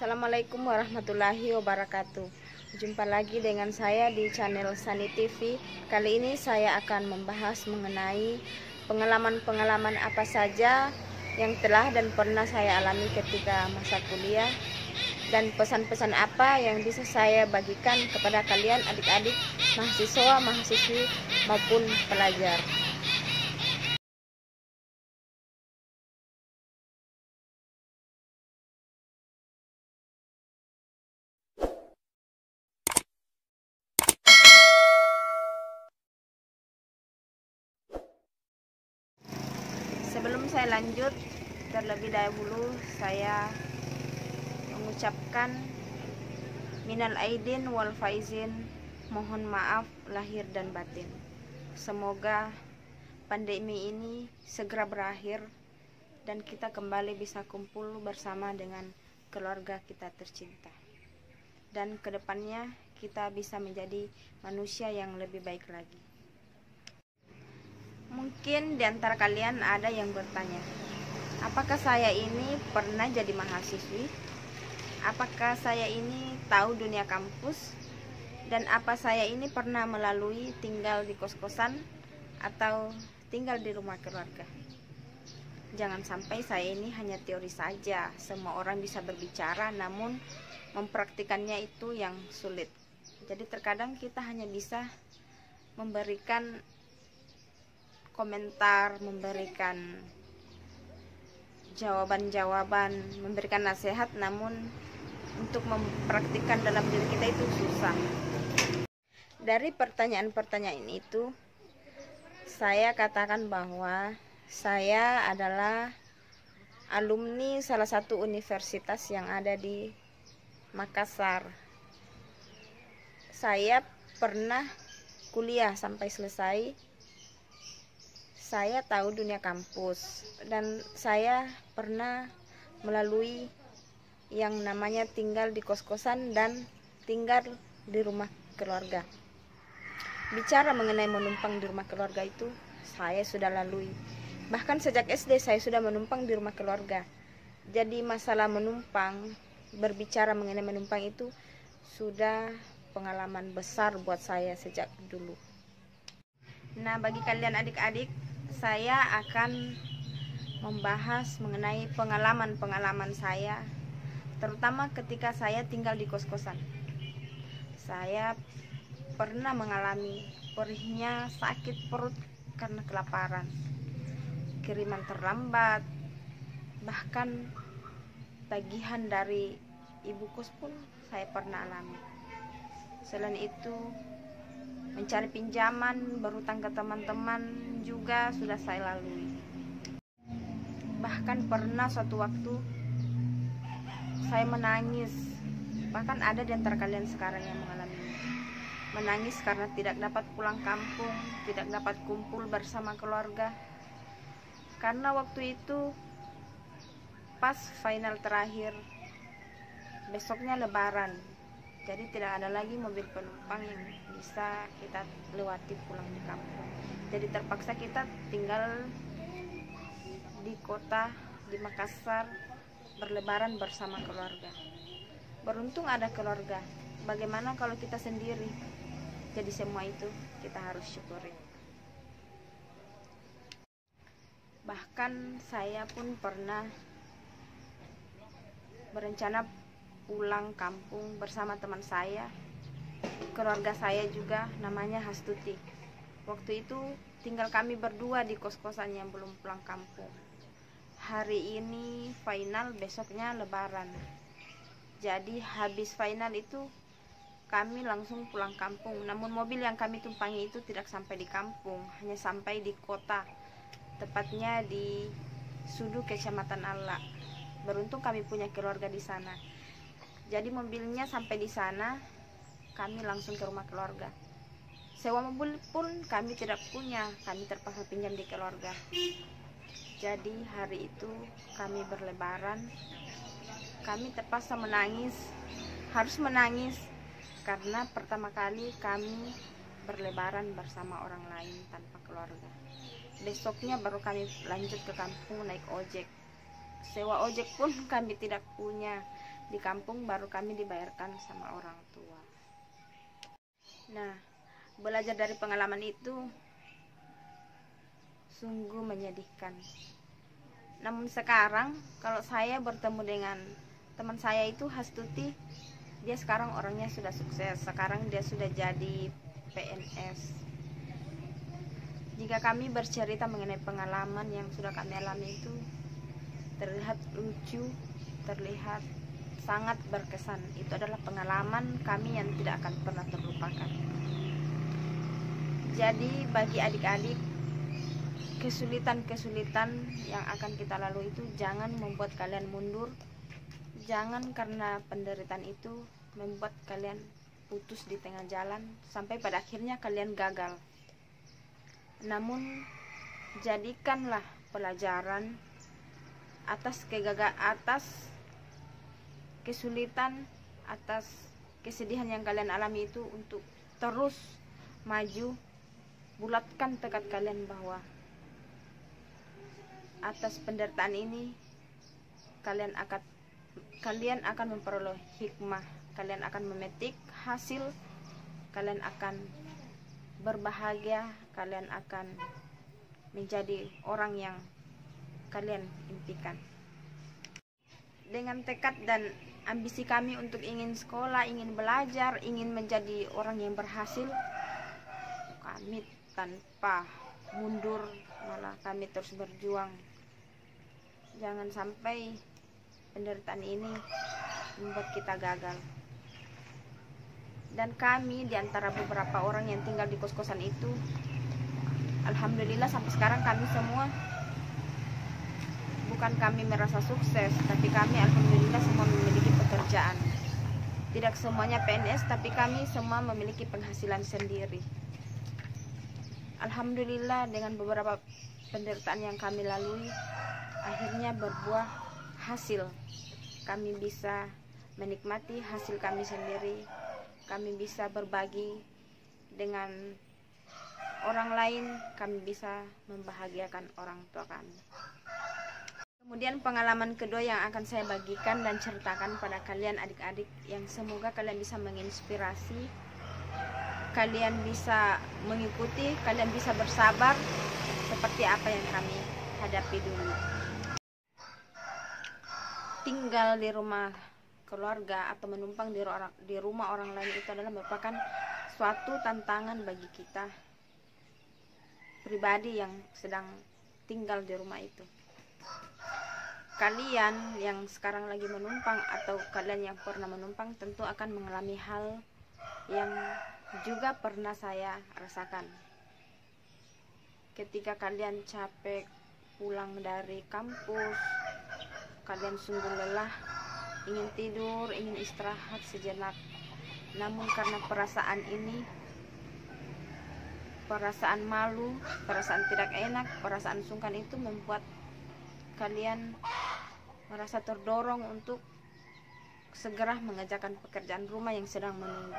Assalamualaikum warahmatullahi wabarakatuh. Jumpa lagi dengan saya di channel Sani TV. Kali ini saya akan membahas mengenai pengalaman-pengalaman apa saja yang telah dan pernah saya alami ketika masa kuliah, dan pesan-pesan apa yang bisa saya bagikan kepada kalian adik-adik mahasiswa, mahasiswi maupun pelajar. Sebelum saya lanjut, terlebih dahulu saya mengucapkan minal aidin wal faizin, mohon maaf lahir dan batin. Semoga pandemi ini segera berakhir dan kita kembali bisa kumpul bersama dengan keluarga kita tercinta, dan kedepannya kita bisa menjadi manusia yang lebih baik lagi. Mungkin di antara kalian ada yang bertanya, apakah saya ini pernah jadi mahasiswi? Apakah saya ini tahu dunia kampus? Dan apa saya ini pernah melalui tinggal di kos-kosan atau tinggal di rumah keluarga? Jangan sampai saya ini hanya teori saja. Semua orang bisa berbicara, namun mempraktikannya itu yang sulit. Jadi terkadang kita hanya bisa memberikan komentar, memberikan jawaban-jawaban, memberikan nasihat, namun untuk mempraktikkan dalam diri kita itu susah. Dari pertanyaan-pertanyaan itu, saya katakan bahwa saya adalah alumni salah satu universitas yang ada di Makassar. Saya pernah kuliah sampai selesai. Saya tahu dunia kampus dan saya pernah melalui yang namanya tinggal di kos-kosan dan tinggal di rumah keluarga. Bicara mengenai menumpang di rumah keluarga itu saya sudah lalui. Bahkan sejak SD saya sudah menumpang di rumah keluarga. Jadi masalah menumpang, berbicara mengenai menumpang itu sudah pengalaman besar buat saya sejak dulu. Nah, bagi kalian adik-adik, saya akan membahas mengenai pengalaman-pengalaman saya, terutama ketika saya tinggal di kos-kosan. Saya pernah mengalami perihnya sakit perut karena kelaparan, kiriman terlambat, bahkan tagihan dari ibu kos pun saya pernah alami. Selain itu, mencari pinjaman, berhutang ke teman-teman juga sudah saya lalui. Bahkan pernah suatu waktu saya menangis. Bahkan ada di antara kalian sekarang yang mengalami menangis karena tidak dapat pulang kampung, tidak dapat kumpul bersama keluarga. Karena waktu itu pas final terakhir, besoknya lebaran. Jadi tidak ada lagi mobil penumpang yang bisa kita lewati pulang di kampung. Jadi terpaksa kita tinggal di kota, di Makassar, berlebaran bersama keluarga. Beruntung ada keluarga. Bagaimana kalau kita sendiri? Jadi semua itu kita harus syukuri. Bahkan saya pun pernah berencana pulang kampung bersama teman saya, keluarga saya juga, namanya Hastuti. Waktu itu tinggal kami berdua di kos-kosan yang belum pulang kampung. Hari ini final, besoknya lebaran. Jadi habis final itu kami langsung pulang kampung. Namun mobil yang kami tumpangi itu tidak sampai di kampung, hanya sampai di kota, tepatnya di Sudu, Kecamatan Alla. Beruntung kami punya keluarga di sana. Jadi mobilnya sampai di sana, kami langsung ke rumah keluarga. Sewa mobil pun kami tidak punya, kami terpaksa pinjam di keluarga. Jadi hari itu kami berlebaran, kami terpaksa menangis, harus menangis karena pertama kali kami berlebaran bersama orang lain tanpa keluarga. Besoknya baru kami lanjut ke kampung naik ojek. Sewa ojek pun kami tidak punya. di kampung baru kami dibayarkan sama orang tua. Nah, belajar dari pengalaman itu sungguh menyedihkan. Namun sekarang kalau saya bertemu dengan teman saya itu Hastuti, dia sekarang orangnya sudah sukses, sekarang dia sudah jadi PNS. Jika kami bercerita mengenai pengalaman yang sudah kami alami itu terlihat lucu, terlihat sangat berkesan. Itu adalah pengalaman kami yang tidak akan pernah terlupakan. Jadi bagi adik-adik, kesulitan-kesulitan yang akan kita lalui itu jangan membuat kalian mundur. Jangan karena penderitaan itu membuat kalian putus di tengah jalan sampai pada akhirnya kalian gagal. Namun jadikanlah pelajaran atas kesulitan, atas kesedihan yang kalian alami itu untuk terus maju. Bulatkan tekad kalian bahwa atas penderitaan ini kalian akan memperoleh hikmah, kalian akan memetik hasil, kalian akan berbahagia, kalian akan menjadi orang yang kalian impikan. Dengan tekad dan ambisi kami untuk ingin sekolah, ingin belajar, ingin menjadi orang yang berhasil, kami tanpa mundur, malah kami terus berjuang. Jangan sampai penderitaan ini membuat kita gagal. Dan kami diantara beberapa orang yang tinggal di kos-kosan itu, alhamdulillah sampai sekarang kami semua, bukan kami merasa sukses, tapi kami alhamdulillah semua memiliki pekerjaan. Tidak semuanya PNS, tapi kami semua memiliki penghasilan sendiri. Alhamdulillah dengan beberapa penderitaan yang kami lalui, akhirnya berbuah hasil. Kami bisa menikmati hasil kami sendiri. Kami bisa berbagi dengan orang lain. Kami bisa membahagiakan orang tua kami. Kemudian pengalaman kedua yang akan saya bagikan dan ceritakan pada kalian adik-adik, yang semoga kalian bisa menginspirasi, kalian bisa mengikuti, kalian bisa bersabar seperti apa yang kami hadapi dulu. Tinggal di rumah keluarga atau menumpang di rumah orang lain itu adalah merupakan suatu tantangan bagi kita pribadi yang sedang tinggal di rumah itu. Kalian yang sekarang lagi menumpang atau kalian yang pernah menumpang tentu akan mengalami hal yang juga pernah saya rasakan. Ketika kalian capek pulang dari kampus, kalian sungguh lelah, ingin tidur, ingin istirahat sejenak. Namun karena perasaan ini, perasaan malu, perasaan tidak enak, perasaan sungkan itu membuat kalian merasa terdorong untuk segera mengerjakan pekerjaan rumah yang sedang menunggu.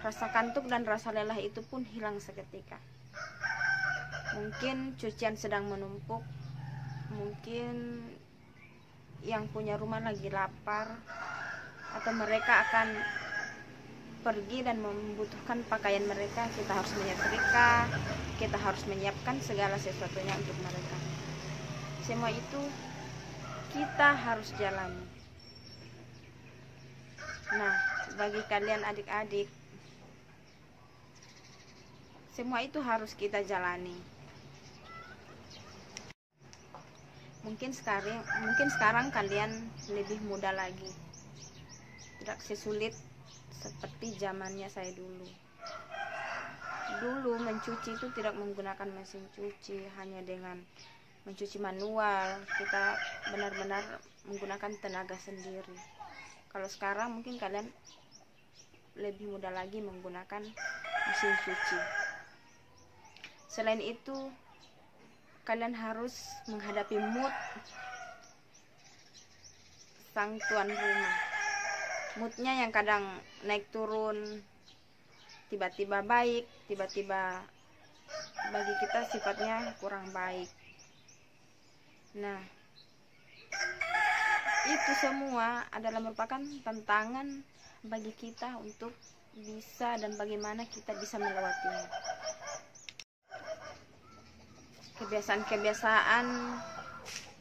Rasa kantuk dan rasa lelah itu pun hilang seketika. Mungkin cucian sedang menumpuk, mungkin yang punya rumah lagi lapar, atau mereka akan pergi dan membutuhkan pakaian mereka. Kita harus menyetrika, kita harus menyiapkan segala sesuatunya untuk mereka. Semua itu kita harus jalani. Nah, bagi kalian adik-adik, semua itu harus kita jalani. Mungkin sekarang kalian lebih muda lagi, tidak sesulit seperti zamannya saya dulu. Dulu mencuci itu tidak menggunakan mesin cuci, hanya dengan mencuci manual. Kita benar-benar menggunakan tenaga sendiri. Kalau sekarang mungkin kalian lebih mudah lagi menggunakan mesin cuci. Selain itu, kalian harus menghadapi mood sang tuan rumah. Moodnya yang kadang naik turun, tiba-tiba baik, tiba-tiba bagi kita sifatnya kurang baik. Nah, itu semua adalah merupakan tantangan bagi kita untuk bisa dan bagaimana kita bisa melewatinya. Kebiasaan-kebiasaan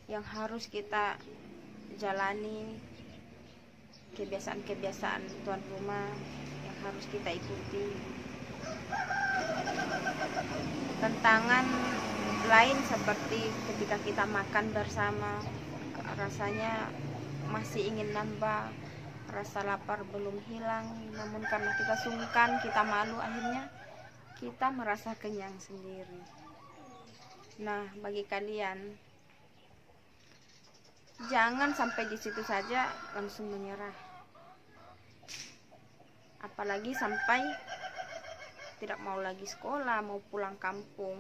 yang harus kita jalani, kebiasaan-kebiasaan tuan rumah yang harus kita ikuti. Tantangan lain seperti ketika kita makan bersama, rasanya masih ingin nambah, rasa lapar belum hilang, namun karena kita sungkan, kita malu, akhirnya kita merasa kenyang sendiri. Nah, bagi kalian, jangan sampai di situ saja langsung menyerah, apalagi sampai tidak mau lagi sekolah, mau pulang kampung.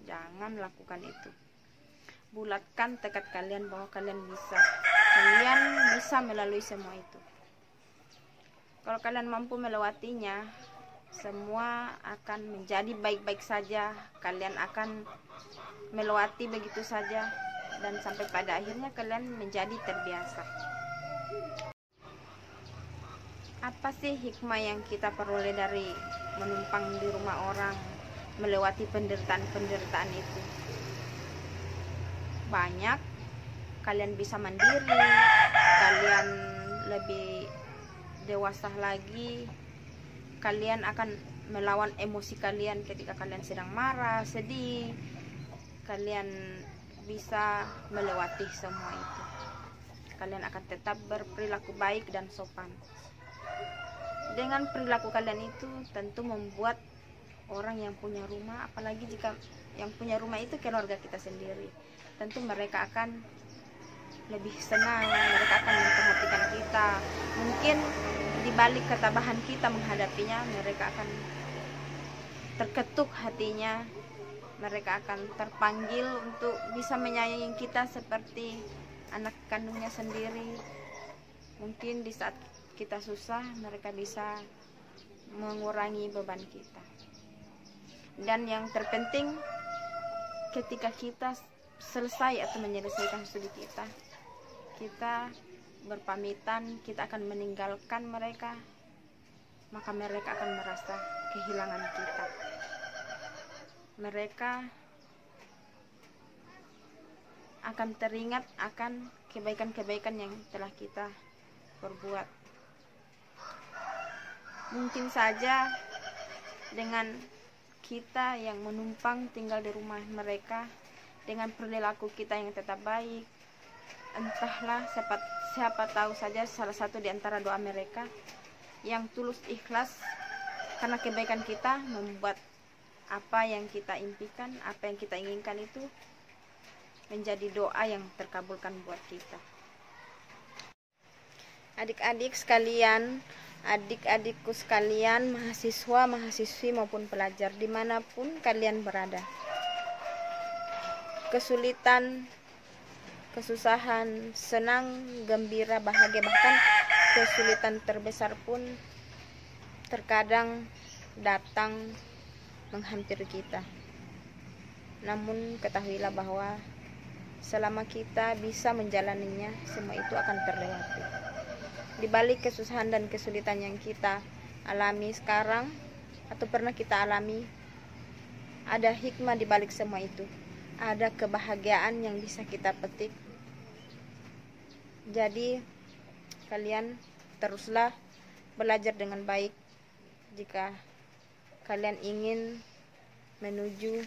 Jangan lakukan itu. Bulatkan tekad kalian bahwa kalian bisa melalui semua itu. Kalau kalian mampu melewatinya, semua akan menjadi baik-baik saja. Kalian akan melewati begitu saja, dan sampai pada akhirnya kalian menjadi terbiasa. Apa sih hikmah yang kita peroleh dari menumpang di rumah orang, melewati penderitaan itu? Banyak. Kalian bisa mandiri, kalian lebih dewasa lagi, kalian akan melawan emosi kalian ketika kalian sedang marah, sedih. Kalian bisa melewati semua itu. Kalian akan tetap berperilaku baik dan sopan. Dengan perilaku kalian itu tentu membuat orang yang punya rumah, apalagi jika yang punya rumah itu keluarga kita sendiri, tentu mereka akan lebih senang, mereka akan memperhatikan kita. Mungkin di balik ketabahan kita menghadapinya, mereka akan terketuk hatinya, mereka akan terpanggil untuk bisa menyayangi kita seperti anak kandungnya sendiri. Mungkin di saat kita susah, mereka bisa mengurangi beban kita. Dan yang terpenting, ketika kita selesai atau menyelesaikan studi kita berpamitan, kita akan meninggalkan mereka, maka mereka akan merasa kehilangan kita. Mereka akan teringat akan kebaikan-kebaikan yang telah kita perbuat. Mungkin saja dengan kita yang menumpang tinggal di rumah mereka, dengan perilaku kita yang tetap baik, entahlah siapa tahu saja salah satu di antara doa mereka yang tulus ikhlas karena kebaikan kita membuat apa yang kita impikan, apa yang kita inginkan itu menjadi doa yang terkabulkan buat kita. Adik-adik sekalian, adik-adikku sekalian, mahasiswa, mahasiswi maupun pelajar dimanapun kalian berada, kesulitan, kesusahan, senang, gembira, bahagia, bahkan kesulitan terbesar pun terkadang datang menghampiri kita. Namun ketahuilah bahwa selama kita bisa menjalaninya, semua itu akan terlewati. Di balik kesusahan dan kesulitan yang kita alami sekarang atau pernah kita alami, ada hikmah di balik semua itu. Ada kebahagiaan yang bisa kita petik. Jadi kalian teruslah belajar dengan baik jika kalian ingin menuju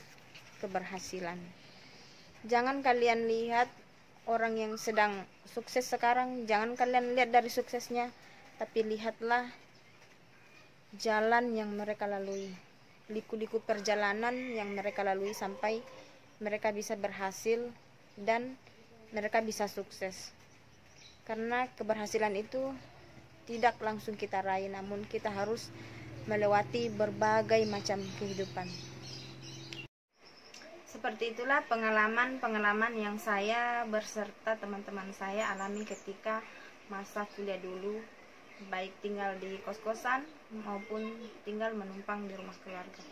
keberhasilan. Jangan kalian lihat orang yang sedang sukses sekarang, jangan kalian lihat dari suksesnya, tapi lihatlah jalan yang mereka lalui, liku-liku perjalanan yang mereka lalui sampai mereka bisa berhasil dan mereka bisa sukses. Karena keberhasilan itu tidak langsung kita raih, namun kita harus melewati berbagai macam kehidupan. Seperti itulah pengalaman-pengalaman yang saya berserta teman-teman saya alami ketika masa kuliah dulu, baik tinggal di kos-kosan maupun tinggal menumpang di rumah keluarga.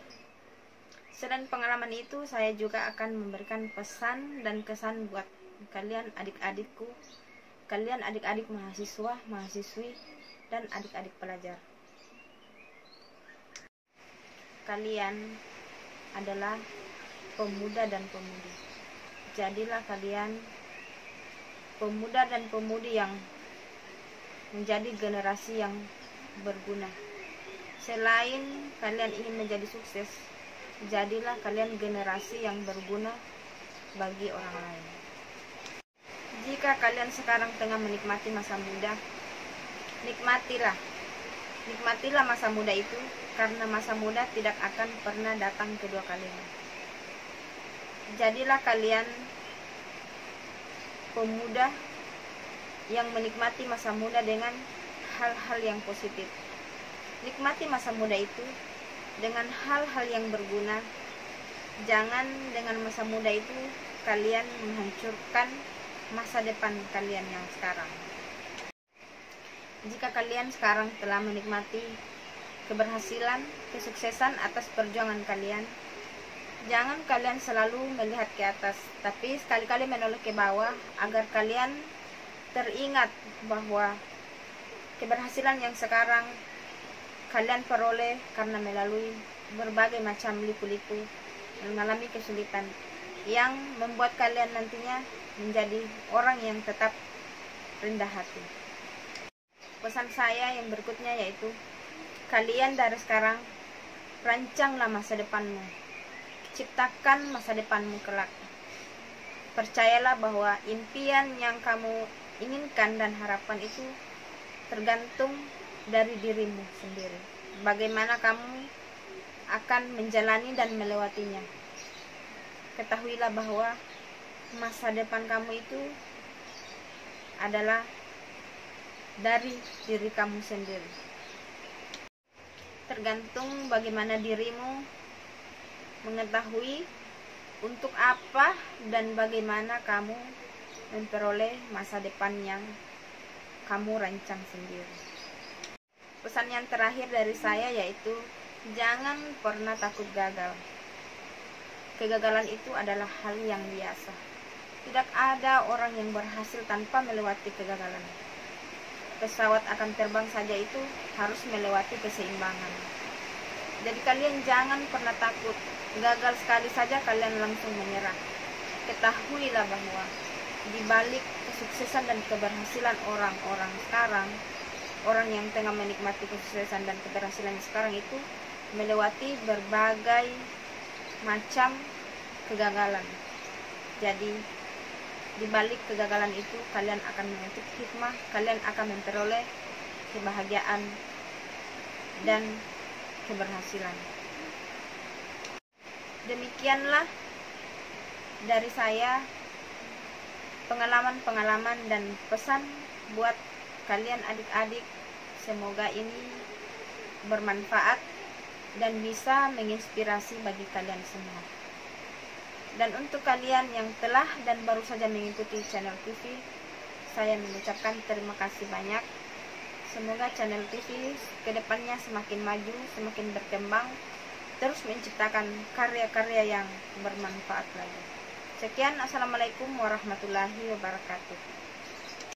Selain pengalaman itu, saya juga akan memberikan pesan dan kesan buat kalian adik-adikku kalian adik-adik mahasiswa, mahasiswi, dan adik-adik pelajar. Kalian adalah pemuda dan pemudi. Jadilah kalian pemuda dan pemudi yang menjadi generasi yang berguna. Selain kalian ingin menjadi sukses, jadilah kalian generasi yang berguna bagi orang lain. Jika kalian sekarang tengah menikmati masa muda, nikmatilah masa muda itu, karena masa muda tidak akan pernah datang kedua kalinya. Jadilah kalian pemuda yang menikmati masa muda dengan hal-hal yang positif. Nikmati masa muda itu dengan hal-hal yang berguna. Jangan dengan masa muda itu kalian menghancurkan masa depan kalian yang sekarang. Jika kalian sekarang telah menikmati keberhasilan, kesuksesan atas perjuangan kalian, jangan kalian selalu melihat ke atas, tapi sekali-kali menoleh ke bawah, agar kalian teringat bahwa keberhasilan yang sekarang kalian peroleh karena melalui berbagai macam liku-liku, mengalami kesulitan yang membuat kalian nantinya menjadi orang yang tetap rendah hati. Pesan saya yang berikutnya yaitu, kalian dari sekarang rancanglah masa depanmu, ciptakan masa depanmu kelak. Percayalah bahwa impian yang kamu inginkan dan harapkan itu tergantung dari dirimu sendiri. Bagaimana kamu akan menjalani dan melewatinya. Ketahuilah bahwa masa depan kamu itu adalah dari diri kamu sendiri. Tergantung bagaimana dirimu mengetahui untuk apa dan bagaimana kamu memperoleh masa depan yang kamu rancang sendiri. Pesan yang terakhir dari saya yaitu, jangan pernah takut gagal. Kegagalan itu adalah hal yang biasa. Tidak ada orang yang berhasil tanpa melewati kegagalan. Pesawat akan terbang saja itu harus melewati keseimbangan. Jadi kalian jangan pernah takut. Gagal sekali saja kalian langsung menyerah. Ketahuilah bahwa di balik kesuksesan dan keberhasilan orang-orang sekarang, orang yang tengah menikmati kesuksesan dan keberhasilan sekarang itu melewati berbagai macam kegagalan. Jadi di balik kegagalan itu kalian akan memetik hikmah, kalian akan memperoleh kebahagiaan dan keberhasilan. Demikianlah dari saya pengalaman-pengalaman dan pesan buat kalian adik-adik. Semoga ini bermanfaat dan bisa menginspirasi bagi kalian semua. Dan untuk kalian yang telah dan baru saja mengikuti channel TV, saya mengucapkan terima kasih banyak. Semoga channel TV kedepannya semakin maju, semakin berkembang, terus menciptakan karya-karya yang bermanfaat lagi. Sekian, assalamualaikum warahmatullahi wabarakatuh.